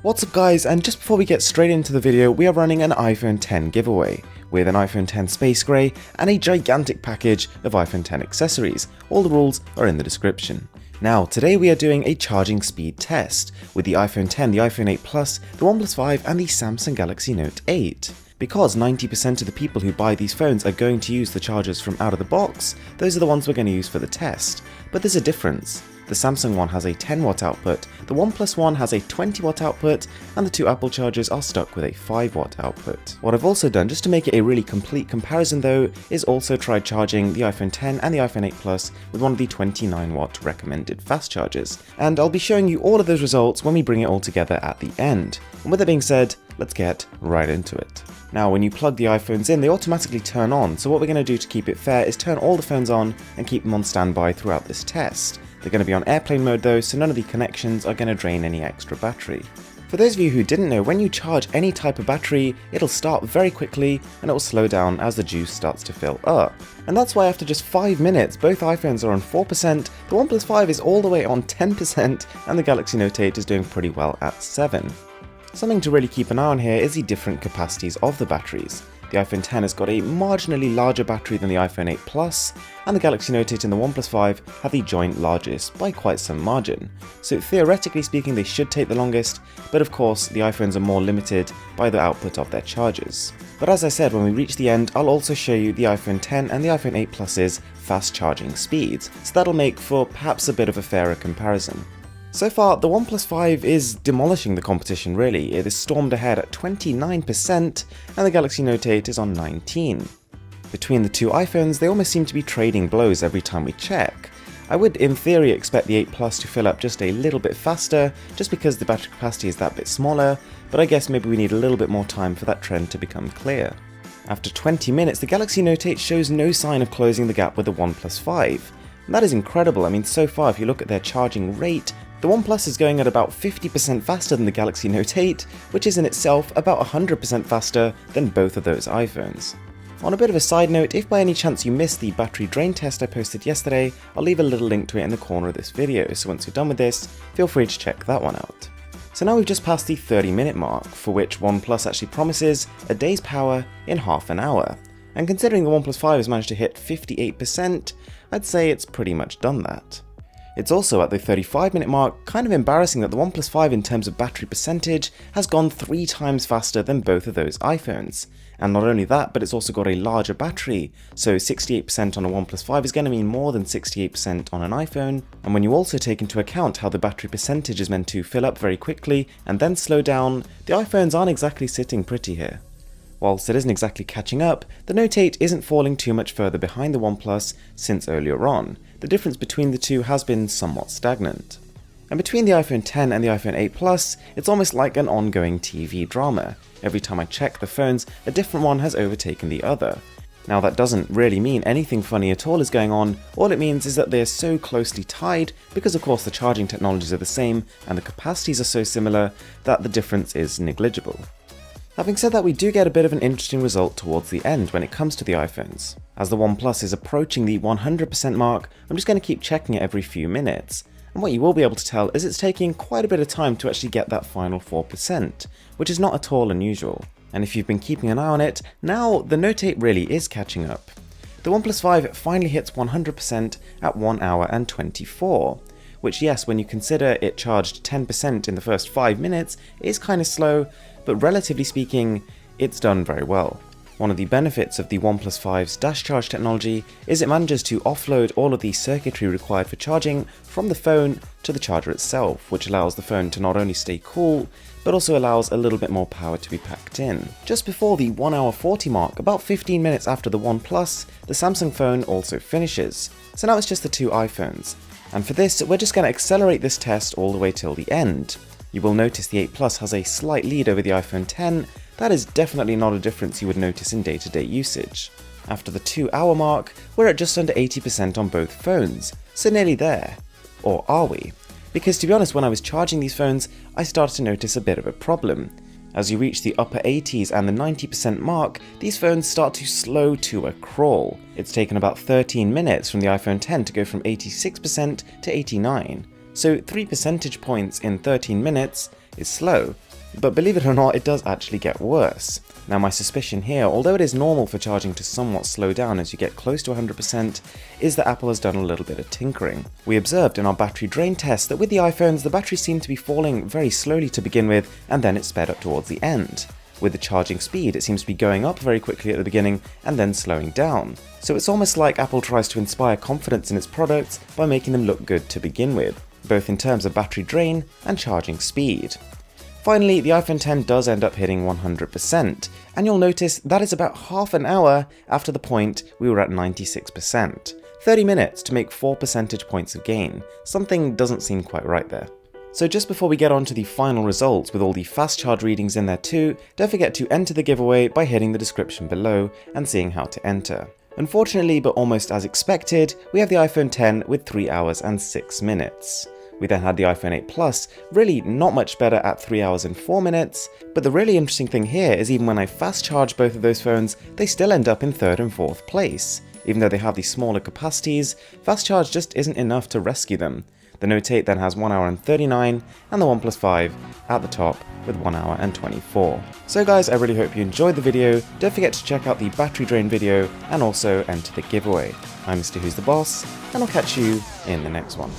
What's up guys, and just before we get straight into the video, we are running an iPhone X giveaway, with an iPhone X Space Grey and a gigantic package of iPhone X accessories. All the rules are in the description. Now, today we are doing a charging speed test with the iPhone X, the iPhone 8 Plus, the OnePlus 5 and the Samsung Galaxy Note 8. Because 90% of the people who buy these phones are going to use the chargers from out of the box, those are the ones we're going to use for the test. But there's a difference. The Samsung one has a 10 watt output, the OnePlus one has a 20 watt output, and the two Apple chargers are stuck with a 5 watt output. What I've also done, just to make it a really complete comparison though, is also tried charging the iPhone X and the iPhone 8 Plus with one of the 29 watt recommended fast chargers. And I'll be showing you all of those results when we bring it all together at the end. And with that being said, let's get right into it. Now, when you plug the iPhones in, they automatically turn on, so what we're going to do to keep it fair is turn all the phones on and keep them on standby throughout this test. They're going to be on airplane mode though, so none of the connections are going to drain any extra battery. For those of you who didn't know, when you charge any type of battery, it'll start very quickly and it will slow down as the juice starts to fill up. And that's why after just 5 minutes, both iPhones are on 4%, the OnePlus 5 is all the way on 10%, and the Galaxy Note 8 is doing pretty well at 7%. Something to really keep an eye on here is the different capacities of the batteries. The iPhone X has got a marginally larger battery than the iPhone 8 Plus, and the Galaxy Note 8 and the OnePlus 5 have the joint largest by quite some margin. So theoretically speaking, they should take the longest, but of course the iPhones are more limited by the output of their chargers. But as I said, when we reach the end, I'll also show you the iPhone X and the iPhone 8 Plus's fast charging speeds, so that'll make for perhaps a bit of a fairer comparison. So far, the OnePlus 5 is demolishing the competition really. It is stormed ahead at 29%, and the Galaxy Note 8 is on 19%. Between the two iPhones, they almost seem to be trading blows every time we check. I would in theory expect the 8 Plus to fill up just a little bit faster, just because the battery capacity is that bit smaller, but I guess maybe we need a little bit more time for that trend to become clear. After 20 minutes, the Galaxy Note 8 shows no sign of closing the gap with the OnePlus 5. And that is incredible. I mean, so far if you look at their charging rate, the OnePlus is going at about 50% faster than the Galaxy Note 8, which is in itself about 100% faster than both of those iPhones. On a bit of a side note, if by any chance you missed the battery drain test I posted yesterday, I'll leave a little link to it in the corner of this video, so once you're done with this, feel free to check that one out. So now we've just passed the 30-minute mark, for which OnePlus actually promises a day's power in half an hour. And considering the OnePlus 5 has managed to hit 58%, I'd say it's pretty much done that. It's also at the 35-minute mark kind of embarrassing that the OnePlus 5 in terms of battery percentage has gone 3 times faster than both of those iPhones. And not only that, but it's also got a larger battery, so 68% on a OnePlus 5 is going to mean more than 68% on an iPhone. And when you also take into account how the battery percentage is meant to fill up very quickly and then slow down, the iPhones aren't exactly sitting pretty here. Whilst it isn't exactly catching up, the Note 8 isn't falling too much further behind the OnePlus since earlier on. The difference between the two has been somewhat stagnant. And between the iPhone X and the iPhone 8 Plus, it's almost like an ongoing TV drama. Every time I check the phones, a different one has overtaken the other. Now that doesn't really mean anything funny at all is going on, all it means is that they're so closely tied, because of course the charging technologies are the same and the capacities are so similar, that the difference is negligible. Having said that, we do get a bit of an interesting result towards the end when it comes to the iPhones. As the OnePlus is approaching the 100% mark, I'm just going to keep checking it every few minutes. And what you will be able to tell is it's taking quite a bit of time to actually get that final 4%, which is not at all unusual. And if you've been keeping an eye on it, now the Note 8 really is catching up. The OnePlus 5 finally hits 100% at 1 hour and 24, which yes, when you consider it charged 10% in the first 5 minutes, is kind of slow, but relatively speaking, it's done very well. One of the benefits of the OnePlus 5's dash charge technology is it manages to offload all of the circuitry required for charging from the phone to the charger itself, which allows the phone to not only stay cool, but also allows a little bit more power to be packed in. Just before the 1 hour 40 mark, about 15 minutes after the OnePlus, the Samsung phone also finishes. So now it's just the two iPhones. And for this, we're just going to accelerate this test all the way till the end. You will notice the 8 Plus has a slight lead over the iPhone X. That is definitely not a difference you would notice in day-to-day usage. After the 2 hour mark, we're at just under 80% on both phones, so nearly there. Or are we? Because to be honest, when I was charging these phones, I started to notice a bit of a problem. As you reach the upper 80s and the 90% mark, these phones start to slow to a crawl. It's taken about 13 minutes from the iPhone X to go from 86% to 89%. So 3 percentage points in 13 minutes, is slow. But believe it or not, it does actually get worse. Now my suspicion here, although it is normal for charging to somewhat slow down as you get close to 100%, is that Apple has done a little bit of tinkering. We observed in our battery drain test that with the iPhones, the battery seemed to be falling very slowly to begin with, and then it sped up towards the end. With the charging speed, it seems to be going up very quickly at the beginning and then slowing down. So it's almost like Apple tries to inspire confidence in its products by making them look good to begin with, both in terms of battery drain and charging speed. Finally, the iPhone X does end up hitting 100%, and you'll notice that is about half an hour after the point we were at 96%. 30 minutes to make 4 percentage points of gain. Something doesn't seem quite right there. So just before we get on to the final results with all the fast charge readings in there too, don't forget to enter the giveaway by hitting the description below and seeing how to enter. Unfortunately, but almost as expected, we have the iPhone X with 3 hours and 6 minutes. We then had the iPhone 8 Plus, really not much better at 3 hours and 4 minutes, but the really interesting thing here is even when I fast charge both of those phones, they still end up in 3rd and 4th place. Even though they have these smaller capacities, fast charge just isn't enough to rescue them. The Note 8 then has 1 hour and 39, and the OnePlus 5 at the top with 1 hour and 24. So guys, I really hope you enjoyed the video. Don't forget to check out the battery drain video and also enter the giveaway. I'm Mr. Who's the Boss, and I'll catch you in the next one.